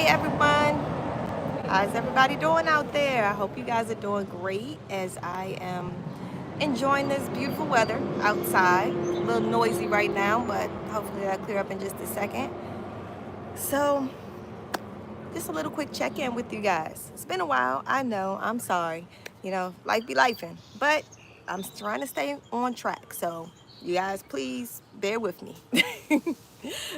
Hey everyone, how's everybody doing out there? I hope you guys are doing great as I am enjoying this beautiful weather outside. A little noisy right now, but hopefully that'll clear up in just a second. So, just a little quick check-in with you guys. It's been a while, I know, I'm sorry. Life be lifing, but I'm trying to stay on track. So, you guys please bear with me.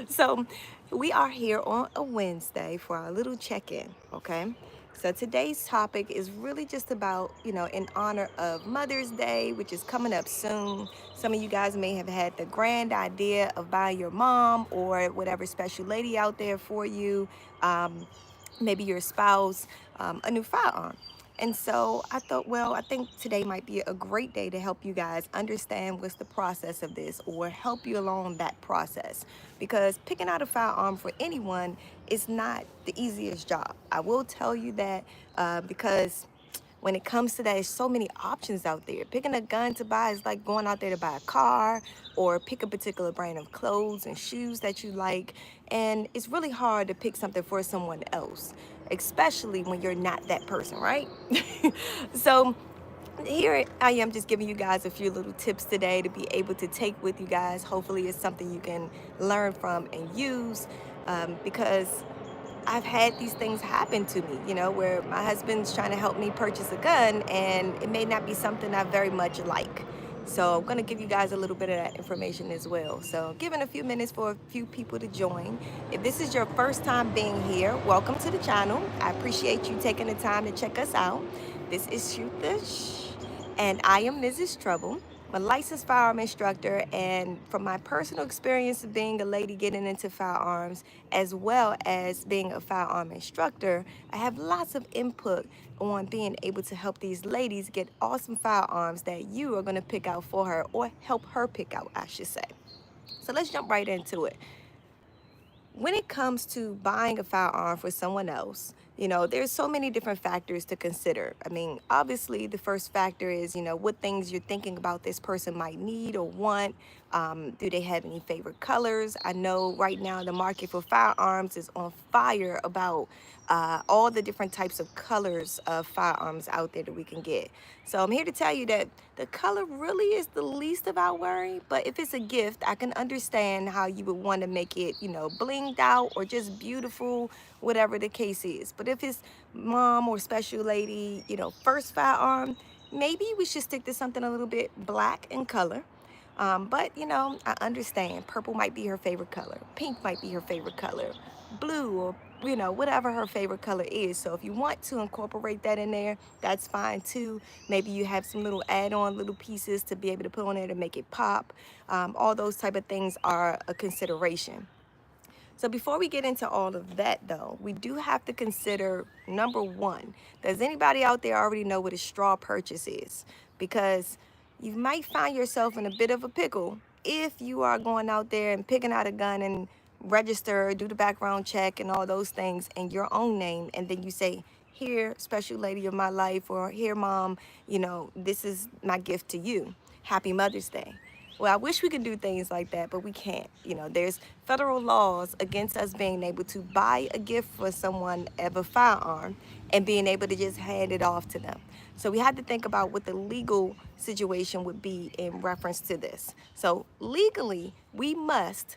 So, we are here on a Wednesday for our little check in, okay? So, today's topic is really just about, in honor of Mother's Day, which is coming up soon. Some of you guys may have had the grand idea of buying your mom or whatever special lady out there for you, maybe your spouse, a new firearm. And so I thought, well, I think today might be a great day to help you guys understand what's the process of this or help you along that process. Because picking out a firearm for anyone is not the easiest job. I will tell you that because when it comes to that, there's so many options out there. Picking a gun to buy is like going out there to buy a car or pick a particular brand of clothes and shoes that you like. And it's really hard to pick something for someone else, especially when you're not that person, right? So here I am just giving you guys a few little tips today to be able to take with you guys. Hopefully it's something you can learn from and use because I've had these things happen to me, where my husband's trying to help me purchase a gun and it may not be something I very much like. So I'm going to give you guys a little bit of that information as well. So giving a few minutes for a few people to join. If this is your first time being here, welcome to the channel. I appreciate you taking the time to check us out. This is Shhh, and I am Mrs. Trouble. I'm a licensed firearm instructor, and from my personal experience of being a lady getting into firearms, as well as being a firearm instructor, I have lots of input on being able to help these ladies get awesome firearms that you are going to pick out for her or help her pick out, I should say. So let's jump right into it. When it comes to buying a firearm for someone else, there's so many different factors to consider. I mean, obviously, the first factor is, what things you're thinking about this person might need or want. Do they have any favorite colors? I know right now the market for firearms is on fire about all the different types of colors of firearms out there that we can get. So I'm here to tell you that the color really is the least of our worry, but if it's a gift, I can understand how you would want to make it, blinged out or just beautiful, whatever the case is. But if it's mom or special lady, first firearm, maybe we should stick to something a little bit black in color. But I understand. Purple might be her favorite color. Pink might be her favorite color. Blue or whatever her favorite color is. So if you want to incorporate that in there, that's fine too. Maybe you have some little add-on little pieces to be able to put on there to make it pop. All those type of things are a consideration. So before we get into all of that though, we do have to consider number one, does anybody out there already know what a straw purchase is? Because you might find yourself in a bit of a pickle if you are going out there and picking out a gun and register, do the background check and all those things in your own name. And then you say, here, special lady of my life, or here, mom, this is my gift to you. Happy Mother's Day. Well, I wish we could do things like that, but we can't. There's federal laws against us being able to buy a gift for someone of a firearm and being able to just hand it off to them. So we had to think about what the legal situation would be in reference to this. So legally, we must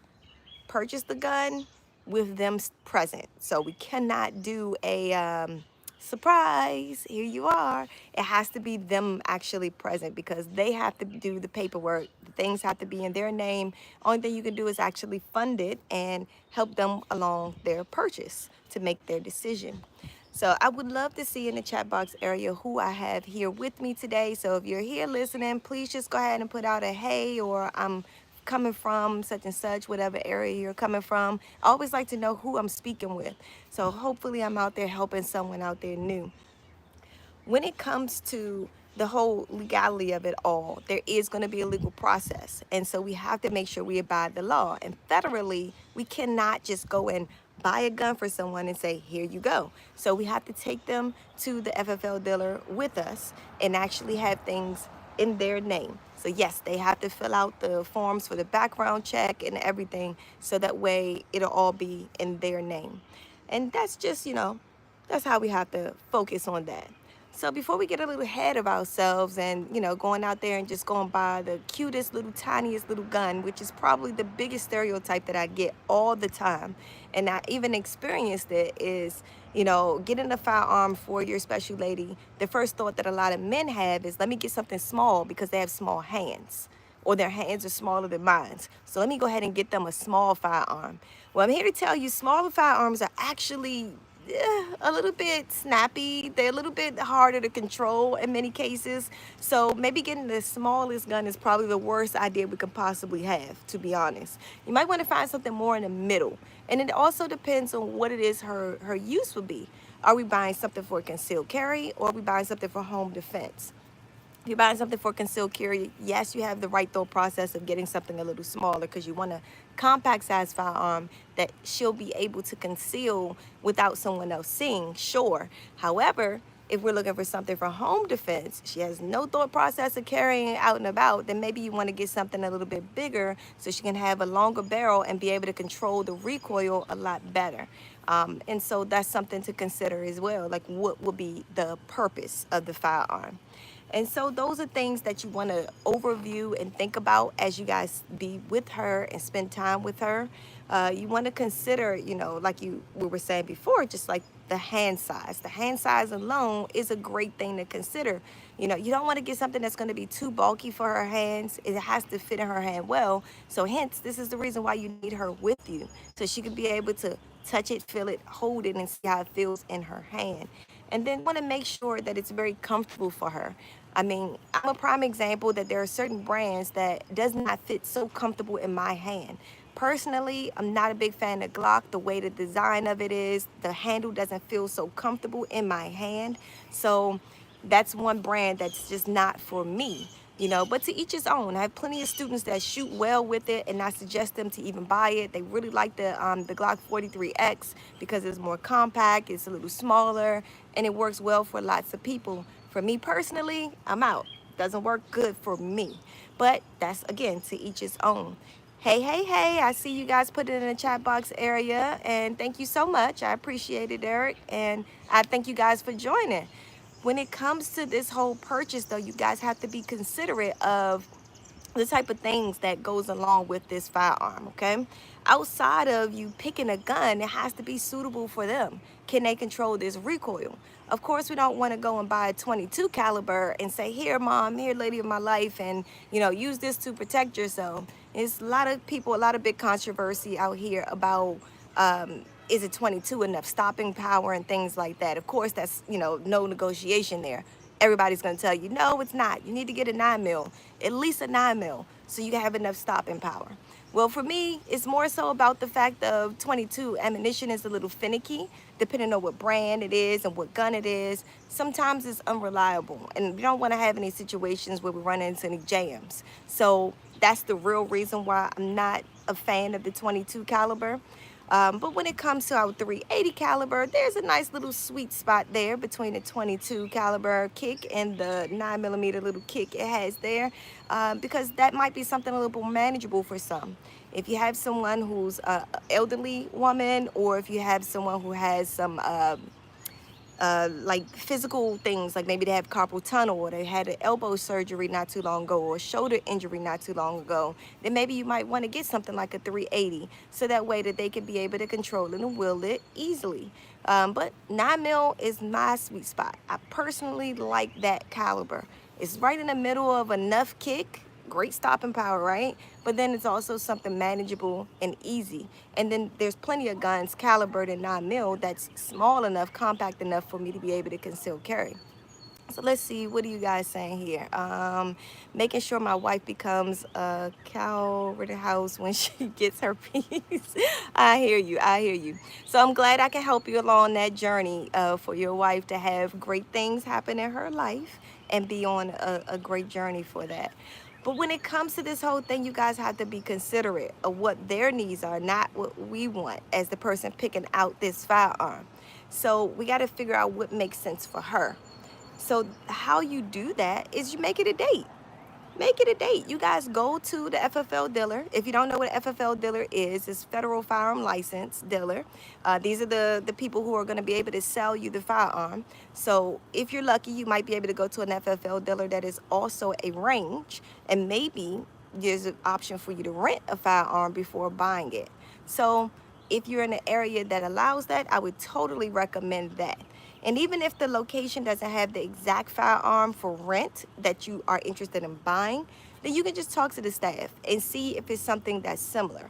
purchase the gun with them present. So we cannot do a surprise, here you are. It has to be them actually present because they have to do the paperwork. The things have to be in their name. Only thing you can do is actually fund it and help them along their purchase to make their decision. So I would love to see in the chat box area who I have here with me today. So if you're here listening, please just go ahead and put out a hey, or I'm coming from such and such, whatever area you're coming from. I always like to know who I'm speaking with. So hopefully I'm out there helping someone out there new. When it comes to the whole legality of it all, there is going to be a legal process. And so we have to make sure we abide the law. And federally, we cannot just go and buy a gun for someone and say, here you go. So we have to take them to the FFL dealer with us and actually have things in their name. So yes, they have to fill out the forms for the background check and everything, so that way it'll all be in their name. And that's just, that's how we have to focus on that. So before we get a little ahead of ourselves and, going out there and just going by the cutest little tiniest little gun, which is probably the biggest stereotype that I get all the time, and I even experienced it, is, getting a firearm for your special lady. The first thought that a lot of men have is, let me get something small because they have small hands, or their hands are smaller than mine. So let me go ahead and get them a small firearm. Well, I'm here to tell you, smaller firearms are actually a little bit snappy. They're a little bit harder to control in many cases. So maybe getting the smallest gun is probably the worst idea we could possibly have, to be honest. You might want to find something more in the middle. And it also depends on what it is her use would be. Are we buying something for concealed carry, or are we buying something for home defense? If you're buying something for concealed carry, yes, you have the right thought process of getting something a little smaller because you want a compact size firearm that she'll be able to conceal without someone else seeing, sure. However, if we're looking for something for home defense, she has no thought process of carrying it out and about, then maybe you want to get something a little bit bigger so she can have a longer barrel and be able to control the recoil a lot better. And so that's something to consider as well, like what would be the purpose of the firearm. And so those are things that you want to overview and think about as you guys be with her and spend time with her. You want to consider, like we were saying before, just like the hand size. The hand size alone is a great thing to consider. You don't want to get something that's going to be too bulky for her hands. It has to fit in her hand well. So hence, this is the reason why you need her with you, so she can be able to touch it, feel it, hold it, and see how it feels in her hand. And then want to make sure that it's very comfortable for her. I mean, I'm a prime example that there are certain brands that does not fit so comfortable in my hand. Personally, I'm not a big fan of Glock. The way the design of it is, the handle doesn't feel so comfortable in my hand. So that's one brand that's just not for me. But to each his own. I have plenty of students that shoot well with it, and I suggest them to even buy it. They really like the Glock 43X because it's more compact, it's a little smaller, and it works well for lots of people. For me personally, I'm out. Doesn't work good for me. But that's, again, to each his own. Hey, hey, hey, I see you guys put it in the chat box area, and thank you so much. I appreciate it, Eric, and I thank you guys for joining. When it comes to this whole purchase, though, you guys have to be considerate of the type of things that goes along with this firearm, okay? Outside of you picking a gun, it has to be suitable for them. Can they control this recoil? Of course, we don't want to go and buy a 22 caliber and say, here, mom, here, lady of my life, and, use this to protect yourself. It's a lot of people, a lot of big controversy out here about is it 22 enough stopping power and things like that. Of course, that's, no negotiation there. Everybody's going to tell you, no, it's not. You need to get a 9 mil, at least a 9 mil, so you can have enough stopping power. Well, for me, it's more so about the fact of 22 ammunition is a little finicky, depending on what brand it is and what gun it is. Sometimes it's unreliable, and we don't want to have any situations where we run into any jams. So that's the real reason why I'm not a fan of the 22 caliber. But when it comes to our 380 caliber, there's a nice little sweet spot there between the 22 caliber kick and the 9mm little kick it has there, because that might be something a little more manageable for some. If you have someone who's an elderly woman, or if you have someone who has some like physical things, like maybe they have carpal tunnel, or they had an elbow surgery not too long ago, or a shoulder injury not too long ago, then maybe you might want to get something like a 380, so that way that they can be able to control it and wield it easily. But 9 mil is my sweet spot. I personally like that caliber. It's right in the middle of enough kick, great stopping power, right? But then it's also something manageable and easy. And then there's plenty of guns calibered in 9 mil that's small enough, compact enough for me to be able to conceal carry. So let's see, what are you guys saying here? Making sure my wife becomes a cow over the house when she gets her piece. I hear you, I hear you. So I'm glad I can help you along that journey for your wife to have great things happen in her life and be on a great journey for that. But when it comes to this whole thing, you guys have to be considerate of what their needs are, not what we want as the person picking out this firearm. So we got to figure out what makes sense for her. So how you do that is you make it a date. make it a date. You guys go to the FFL dealer. If you don't know what an FFL dealer is, it's Federal Firearm License Dealer. These are the people who are going to be able to sell you the firearm. So if you're lucky, you might be able to go to an FFL dealer that is also a range, and maybe there's an option for you to rent a firearm before buying it. So if you're in an area that allows that, I would totally recommend that. And even if the location doesn't have the exact firearm for rent that you are interested in buying, then you can just talk to the staff and see if it's something that's similar.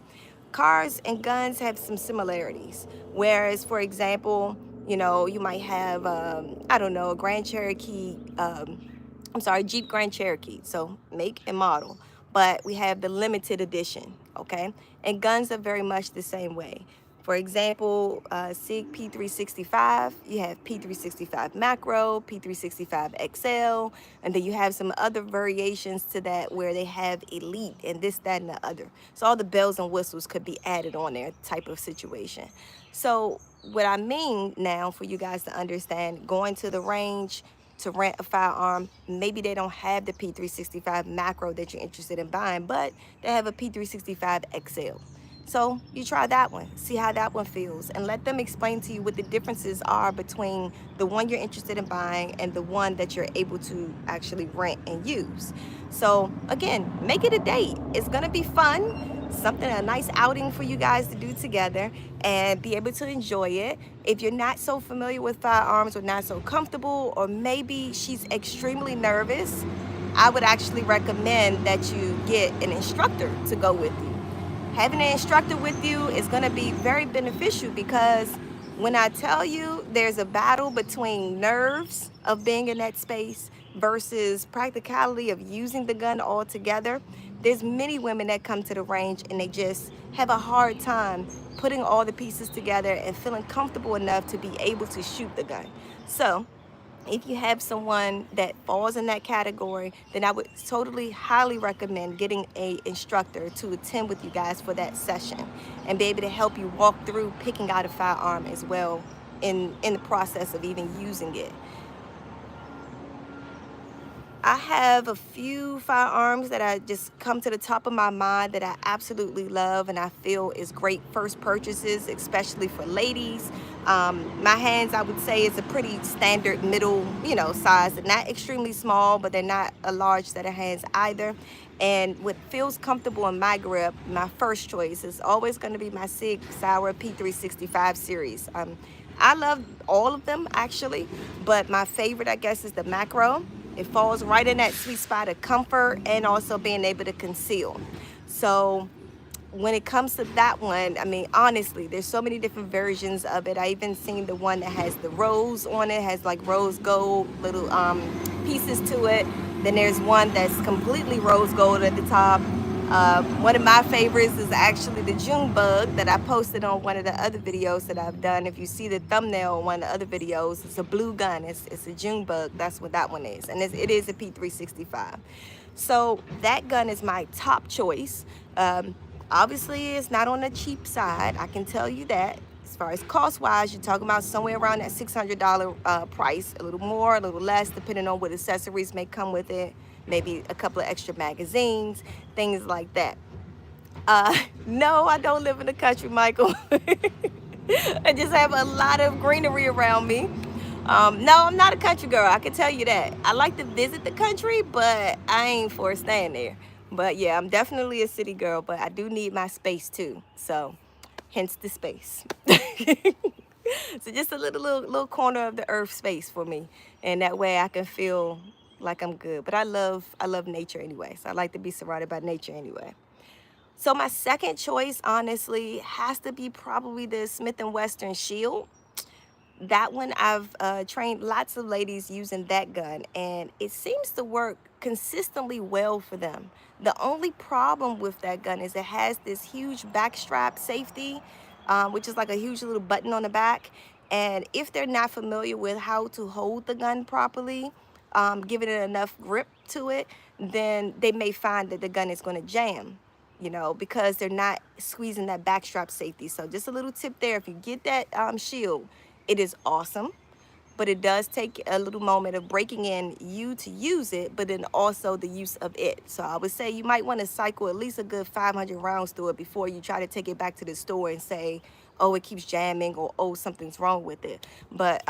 Cars and guns have some similarities. Whereas, for example, you might have, I don't know, a Grand Cherokee, I'm sorry, Jeep Grand Cherokee, so make and model. But we have the limited edition, okay? And guns are very much the same way. For example, SIG P365, you have P365 Macro, P365 XL, and then you have some other variations to that where they have Elite and this, that, and the other. So all the bells and whistles could be added on there type of situation. So what I mean now for you guys to understand, going to the range to rent a firearm, maybe they don't have the P365 Macro that you're interested in buying, but they have a P365 XL. So you try that one, see how that one feels, and let them explain to you what the differences are between the one you're interested in buying and the one that you're able to actually rent and use. So again, make it a date. It's gonna be fun, a nice outing for you guys to do together and be able to enjoy it. If you're not so familiar with firearms or not so comfortable, or maybe she's extremely nervous, I would actually recommend that you get an instructor to go with you. Having an instructor with you is going to be very beneficial, because when I tell you there's a battle between nerves of being in that space versus practicality of using the gun altogether, there's many women that come to the range and they just have a hard time putting all the pieces together and feeling comfortable enough to be able to shoot the gun. So if you have someone that falls in that category, then I would totally highly recommend getting a instructor to attend with you guys for that session and be able to help you walk through picking out a firearm as well in the process of even using it. I have a few firearms that I just come to the top of my mind that I absolutely love and I feel is great first purchases, especially for ladies. My hands, I would say, is a pretty standard middle, size. They're not extremely small, but they're not a large set of hands either. And what feels comfortable in my grip, my first choice is always going to be my Sig Sauer P365 series. I love all of them actually, but my favorite, I guess, is the Macro. It falls right in that sweet spot of comfort and also being able to conceal. So when it comes to that one, I mean, honestly, there's so many different versions of it. I even seen the one that has the rose on it, has like rose gold little pieces to it. Then there's one that's completely rose gold at the top. One of my favorites is actually the June bug that I posted on one of the other videos that I've done. If you see the thumbnail on one of the other videos, it's a blue gun. It's a June bug. That's what that one is. And it is a P365. So that gun is my top choice. Obviously, it's not on the cheap side. I can tell you that. As far as cost-wise, you're talking about somewhere around that $600 price, a little more, a little less, depending on what accessories may come with it, maybe a couple of extra magazines, things like that. No, I don't live in the country, Michael. I just have a lot of greenery around me. No, I'm not a country girl, I can tell you that. I like to visit the country, but I ain't for staying there. But yeah, I'm definitely a city girl, but I do need my space too. So hence the space. So just a little corner of the earth space for me, and that way I can feel like I'm good. But I love nature anyway, so I like to be surrounded by nature anyway. So my second choice, honestly, has to be probably the Smith & Wesson Shield. That one, I've trained lots of ladies using that gun, and it seems to work consistently well for them. The only problem with that gun is it has this huge backstrap safety, which is like a huge little button on the back. And if they're not familiar with how to hold the gun properly, giving it enough grip to it, then they may find that the gun is going to jam, because they're not squeezing that backstrap safety. So just a little tip there: if you get that shield, it is awesome, but it does take a little moment of breaking in you to use it, but then also the use of it. So I would say you might want to cycle at least a good 500 rounds through it before you try to take it back to the store and say, oh, it keeps jamming, or oh, something's wrong with it. But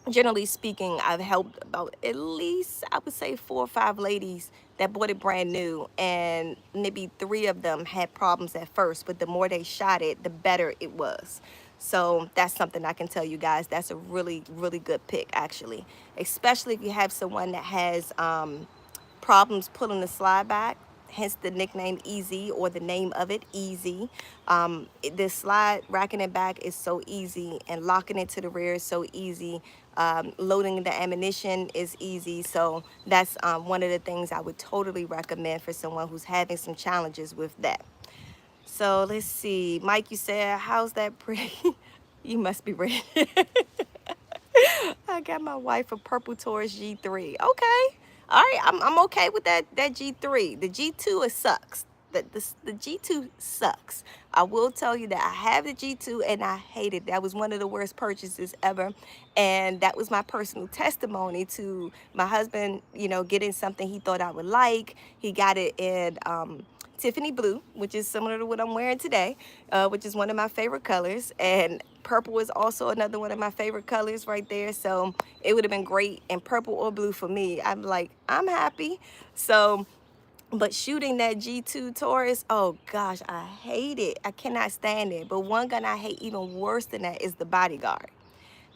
generally speaking, I've helped about at least, I would say, 4 or 5 ladies that bought it brand new, and maybe 3 of them had problems at first, but the more they shot it, the better it was. So that's something I can tell you guys. That's a really, really good pick, actually, especially if you have someone that has problems pulling the slide back, hence the nickname Easy, or the name of it, Easy. The slide, racking it back is so easy, and locking it to the rear is so easy. Loading the ammunition is easy. So that's one of the things I would totally recommend for someone who's having some challenges with that. So let's see. Mike, you said, how's that pretty? You must be ready. I got my wife a purple Taurus G3. Okay. All right. I'm okay with that G3. The G2, it sucks. The G2 sucks. I will tell you that I have the G2 and I hate it. That was one of the worst purchases ever. And that was my personal testimony to my husband, getting something he thought I would like. He got it in Tiffany blue, which is similar to what I'm wearing today, which is one of my favorite colors. And purple is also another one of my favorite colors right there. So it would have been great in purple or blue for me. I'm like, I'm happy. So, but shooting that G2 Taurus, oh gosh, I hate it. I cannot stand it. But one gun I hate even worse than that is the Bodyguard.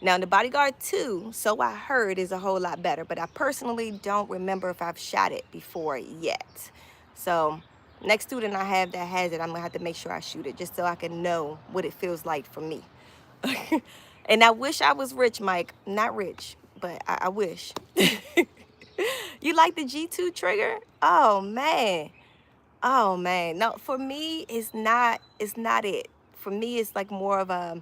Now, the Bodyguard 2, so I heard, is a whole lot better, but I personally don't remember if I've shot it before yet. So next student I have that has it, I'm gonna have to make sure I shoot it just so I can know what it feels like for me. And I wish I was rich, Mike. Not rich, but I wish. You like the G2 trigger? Oh man. Oh man. No, for me it's not it. For me it's like more of a,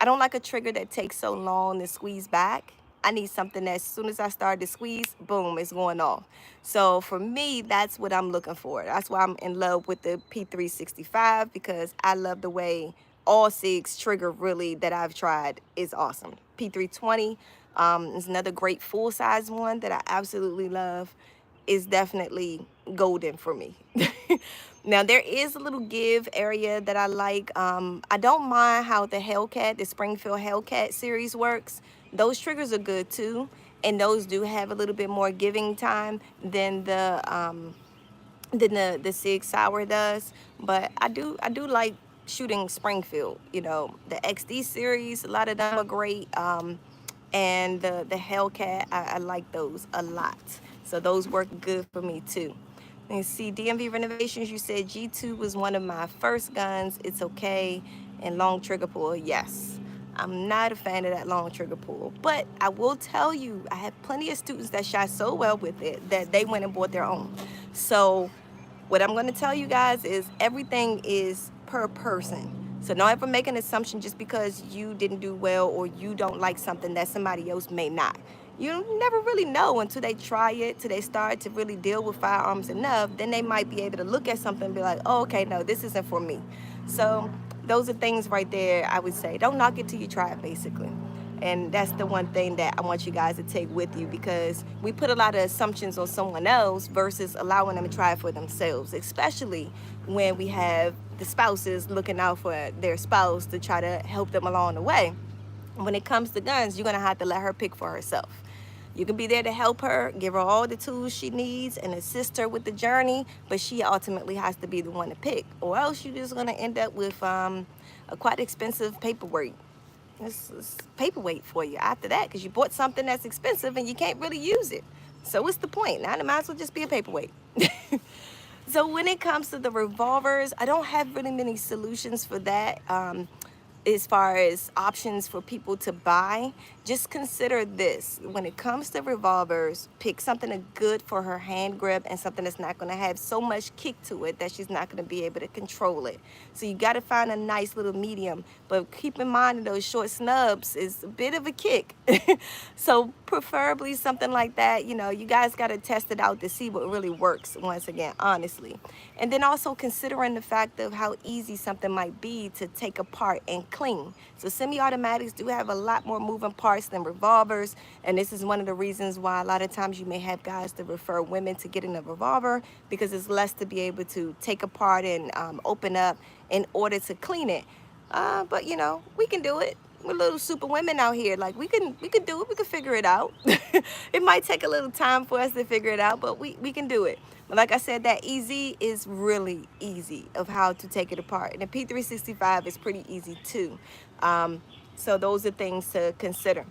I don't like a trigger that takes so long to squeeze back. I need something that as soon as I start to squeeze, boom, it's going off. So for me, that's what I'm looking for. That's why I'm in love with the P365, because I love the way all SIGs trigger really that I've tried is awesome. P320 is another great full-size one that I absolutely love. Is definitely golden for me. Now there is a little give area that I like. I don't mind how the Hellcat, the Springfield Hellcat series works. Those triggers are good too, and those do have a little bit more giving time than the Sig Sauer does. But I do like shooting Springfield. The XD series, a lot of them are great. And the Hellcat, I like those a lot. So those work good for me too. Let's see, DMV Renovations, you said G2 was one of my first guns. It's okay. And long trigger pull, yes. I'm not a fan of that long trigger pull. But I will tell you, I have plenty of students that shot so well with it that they went and bought their own. So what I'm going to tell you guys is everything is per person. So don't ever make an assumption just because you didn't do well or you don't like something that somebody else may not. You never really know until they try it, till they start to really deal with firearms enough. Then they might be able to look at something and be like, oh, okay, no, this isn't for me. So those are things right there I would say. Don't knock it till you try it, basically. And that's the one thing that I want you guys to take with you, because we put a lot of assumptions on someone else versus allowing them to try it for themselves, especially when we have the spouses looking out for their spouse to try to help them along the way. When it comes to guns, you're going to have to let her pick for herself. You can be there to help her, give her all the tools she needs, and assist her with the journey, but she ultimately has to be the one to pick, or else you're just going to end up with a quite expensive paperwork. It's paperweight for you after that, because you bought something that's expensive and you can't really use it. So what's the point? Now it might as well just be a paperweight. So when it comes to the revolvers, I don't have really many solutions for that. As far as options for people to buy, just consider this. When it comes to revolvers, pick something that's good for her hand grip and something that's not going to have so much kick to it that she's not going to be able to control it. So you got to find a nice little medium, but keep in mind that those short snubs is a bit of a kick. So preferably something like that. You guys got to test it out to see what really works, once again, honestly. And then also considering the fact of how easy something might be to take apart and clean. So semi-automatics do have a lot more moving parts than revolvers, and this is one of the reasons why a lot of times you may have guys that refer women to getting a revolver, because it's less to be able to take apart and open up in order to clean it. But you know, we can do it. We're little super women out here. Like we can do it. We can figure it out. It might take a little time for us to figure it out, but we can do it. But like I said, that EZ is really easy of how to take it apart. And the P365 is pretty easy too. So those are things to consider.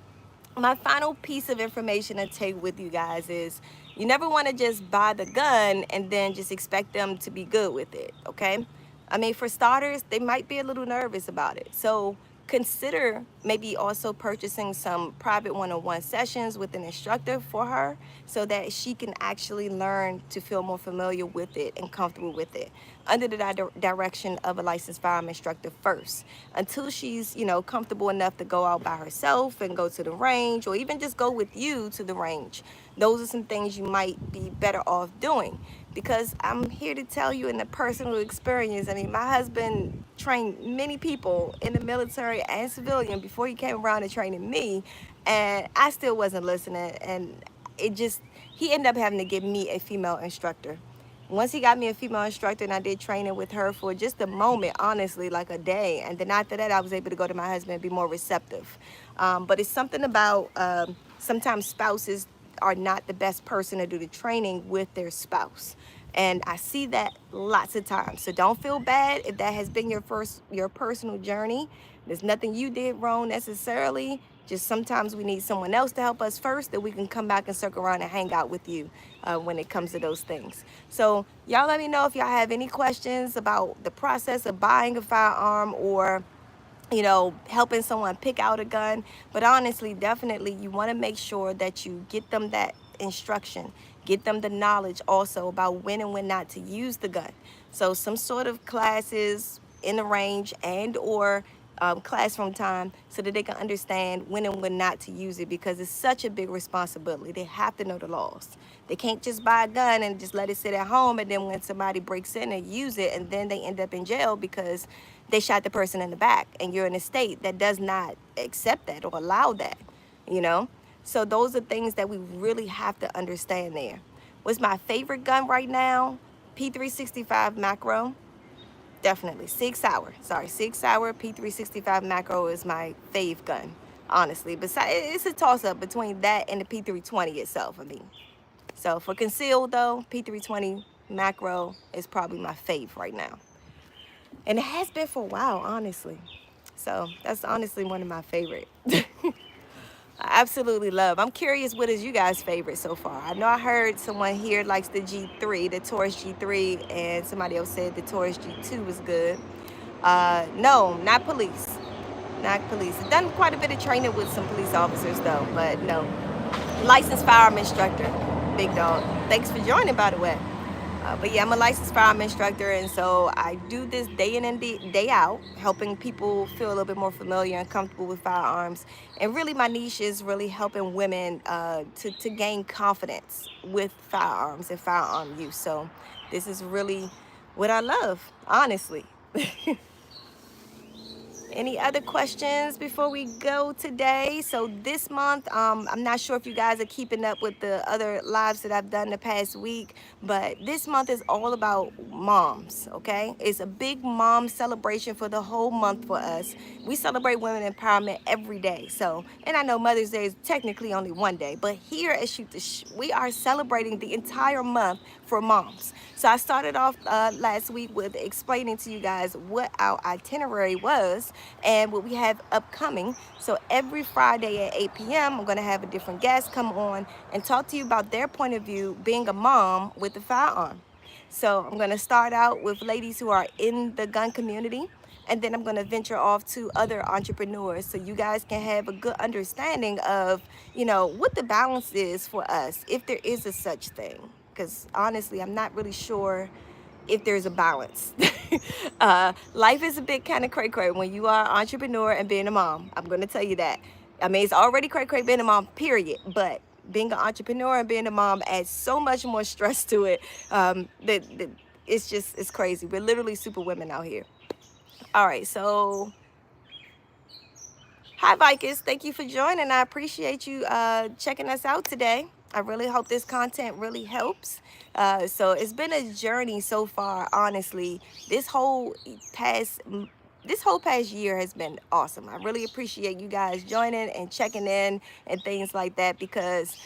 My final piece of information to take with you guys is you never want to just buy the gun and then just expect them to be good with it, okay? I mean, for starters, they might be a little nervous about it. So consider maybe also purchasing some private one-on-one sessions with an instructor for her so that she can actually learn to feel more familiar with it and comfortable with it under the direction of a licensed firearm instructor first, until she's, you know, comfortable enough to go out by herself and go to the range, or even just go with you to the range. Those are some things you might be better off doing, because I'm here to tell you in the personal experience. I mean, my husband trained many people in the military and civilian before he came around to training me, and I still wasn't listening, and he ended up having to give me a female instructor. Once he got me a female instructor, and I did training with her for just a moment, honestly, like a day, and then after that I was able to go to my husband and be more receptive. But it's something about sometimes spouses are not the best person to do the training with their spouse, and I see that lots of times. So don't feel bad if that has been your personal journey. There's nothing you did wrong necessarily. Just sometimes we need someone else to help us first, that we can come back and circle around and hang out with you when it comes to those things. So y'all let me know if y'all have any questions about the process of buying a firearm, or you know, helping someone pick out a gun. But honestly, definitely you want to make sure that you get them that instruction, get them the knowledge also about when and when not to use the gun. So some sort of classes in the range, and or classroom time, so that they can understand when and when not to use it, because it's such a big responsibility. They have to know the laws. They can't just buy a gun and just let it sit at home, and then when somebody breaks in and use it, and then they end up in jail because they shot the person in the back, and you're in a state that does not accept that or allow that, you know? So those are things that we really have to understand there. What's my favorite gun right now? P365 macro. Definitely. 6 Hour. Sorry, 6 Hour P365 macro is my fave gun, honestly. Besides, it's a toss-up between that and the P320 itself, I mean. So for concealed though, P320 macro is probably my fave right now. And it has been for a while, honestly. So that's honestly one of my favorite. I absolutely love. I'm curious, what is you guys' favorite so far? I know I heard someone here likes the G3, the Taurus G3, and somebody else said the Taurus G2 was good. No, not police. Not police. I've done quite a bit of training with some police officers though, but no. Licensed firearm instructor, big dog. Thanks for joining, by the way. But yeah, I'm a licensed firearm instructor, and so I do this day in and day out, helping people feel a little bit more familiar and comfortable with firearms. And really my niche is really helping women to gain confidence with firearms and firearm use. So this is really what I love, honestly. Any other questions before we go today? So this month, I'm not sure if you guys are keeping up with the other lives that I've done the past week, but this month is all about moms, okay? It's a big mom celebration for the whole month for us. We celebrate women empowerment every day. So, and I know Mother's Day is technically only one day, but here at Shoot the Shh, we are celebrating the entire month for moms. So I started off last week with explaining to you guys what our itinerary was and what we have upcoming. So every Friday at 8 p.m. I'm going to have a different guest come on and talk to you about their point of view being a mom with a firearm. So I'm going to start out with ladies who are in the gun community, and then I'm going to venture off to other entrepreneurs, so you guys can have a good understanding of, you know, what the balance is for us, if there is a such thing. Because honestly, I'm not really sure if there's a balance. Life is a bit kind of cray-cray when you are an entrepreneur and being a mom. I'm going to tell you that. I mean, it's already cray-cray being a mom, period. But being an entrepreneur and being a mom adds so much more stress to it that it's crazy. We're literally super women out here. All right, so Hi, Vikings. Thank you for joining. I appreciate you checking us out today. I really hope this content really helps. So it's been a journey so far. Honestly, this whole past this whole past year has been awesome. I really appreciate you guys joining and checking in and things like that because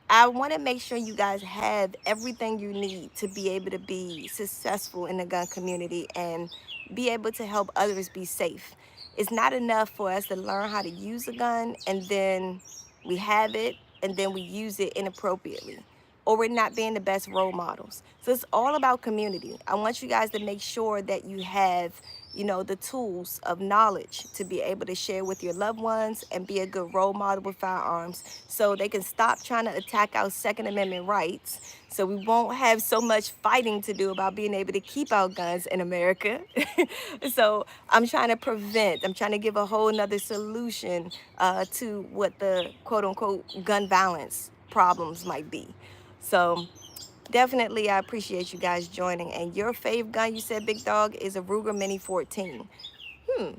I want to make sure you guys have everything you need to be able to be successful in the gun community and be able to help others be safe. It's not enough for us to learn how to use a gun and then we have it and then we use it inappropriately or we're not being the best role models. So it's all about community. I want you guys to make sure that you have, the tools of knowledge to be able to share with your loved ones and be a good role model with firearms so they can stop trying to attack our Second Amendment rights so we won't have so much fighting to do about being able to keep our guns in America. So I'm trying to give a whole nother solution to what the quote unquote gun violence problems might be. So definitely, I appreciate you guys joining. And your fave gun, you said, Big Dog, is a Ruger Mini 14. Hmm.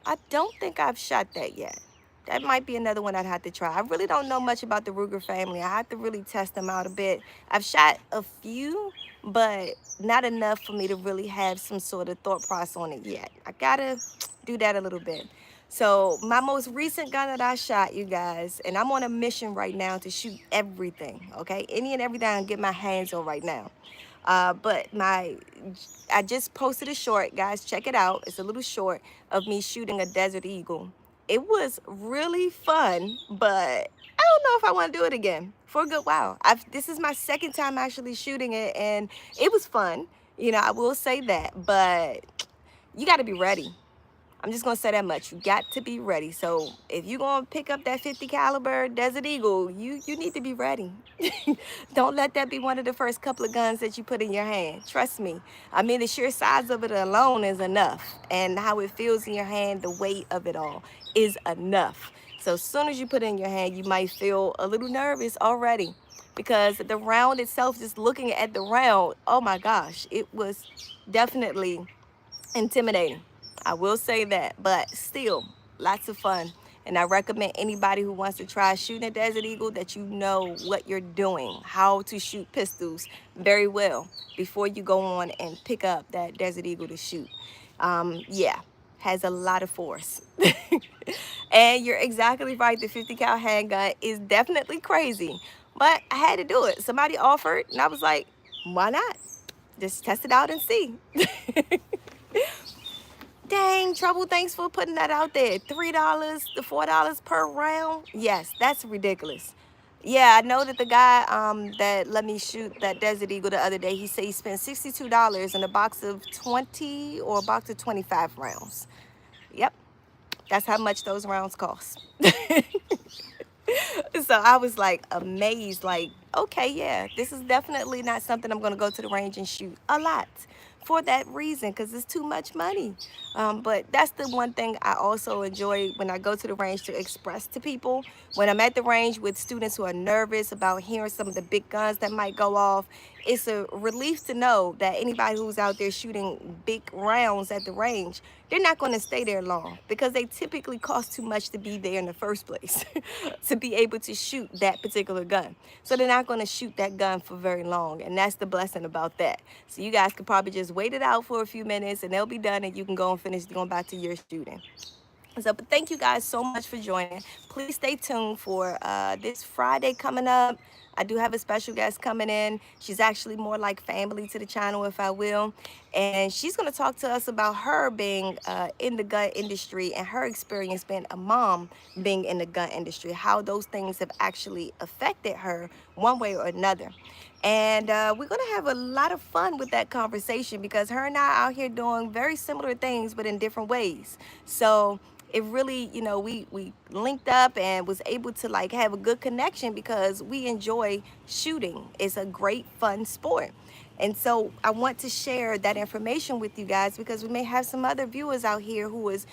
I don't think I've shot that yet. That might be another one I'd have to try. I really don't know much about the Ruger family. I have to really test them out a bit. I've shot a few, but not enough for me to really have some sort of thought process on it yet. I gotta do that a little bit. So my most recent gun that I shot, you guys, and I'm on a mission right now to shoot everything, okay? Any and everything I can get my hands on right now. But I just posted a short, guys. Check it out. It's a little short of me shooting a Desert Eagle. It was really fun, but I don't know if I want to do it again for a good while. This is my second time actually shooting it, and it was fun. I will say that, but you got to be ready. I'm just gonna say that much. You got to be ready. So if you're gonna pick up that 50 caliber Desert Eagle, you need to be ready. Don't let that be one of the first couple of guns that you put in your hand. Trust me. I mean, the sheer size of it alone is enough, and how it feels in your hand, the weight of it all is enough. So as soon as you put it in your hand, you might feel a little nervous already because the round itself, just looking at the round, oh my gosh, it was definitely intimidating. I will say that, but still, lots of fun. And I recommend anybody who wants to try shooting a Desert Eagle that you know what you're doing, how to shoot pistols very well before you go on and pick up that Desert Eagle to shoot. Yeah, has a lot of force. And you're exactly right. The 50 cal handgun is definitely crazy, but I had to do it. Somebody offered, and I was like, why not? Just test it out and see. Dang, Trouble, thanks for putting that out there. $3 to $4 per round. Yes, that's ridiculous. Yeah, I know that the guy that let me shoot that Desert Eagle the other day, he said he spent $62 in a box of 20 or a box of 25 rounds. Yep, that's how much those rounds cost. So I was like amazed, like, okay, yeah, this is definitely not something I'm going to go to the range and shoot a lot for that reason, because it's too much money. But that's the one thing I also enjoy when I go to the range to express to people. When I'm at the range with students who are nervous about hearing some of the big guns that might go off, it's a relief to know that anybody who's out there shooting big rounds at the range, they're not going to stay there long because they typically cost too much to be there in the first place to be able to shoot that particular gun. So they're not going to shoot that gun for very long, and that's the blessing about that. So you guys could probably just wait it out for a few minutes and they'll be done and you can go and finish going back to your shooting. So, but thank you guys so much for joining. Please stay tuned for this Friday coming up. I do have a special guest coming in. She's actually more like family to the channel, if I will. And she's going to talk to us about her being in the gun industry and her experience being a mom being in the gun industry, how those things have actually affected her one way or another. And we're going to have a lot of fun with that conversation because her and I are out here doing very similar things, but in different ways. So it really, we linked up and was able to like have a good connection because we enjoy shooting. It's a great fun sport. And so I want to share that information with you guys because we may have some other viewers out here who is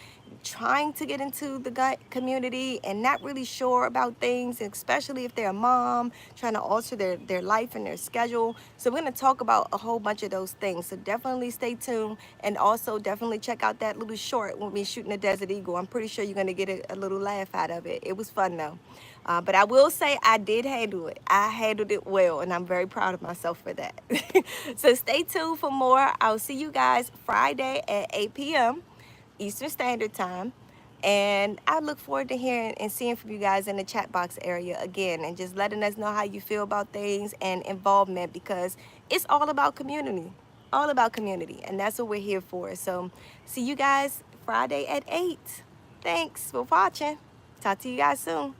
trying to get into the gun community and not really sure about things, especially if they're a mom trying to alter their life and their schedule. So we're going to talk about a whole bunch of those things. So definitely stay tuned, and also definitely check out that little short when we shooting a Desert Eagle. I'm pretty sure you're going to get a little laugh out of it. It was fun though. But I will say I did handle it. I handled it well, and I'm very proud of myself for that. So stay tuned for more. I'll see you guys Friday at 8 p.m. Eastern Standard Time. And I look forward to hearing and seeing from you guys in the chat box area again, and just letting us know how you feel about things and involvement, because it's all about community. All about community. And that's what we're here for. So see you guys Friday at 8. Thanks for watching. Talk to you guys soon.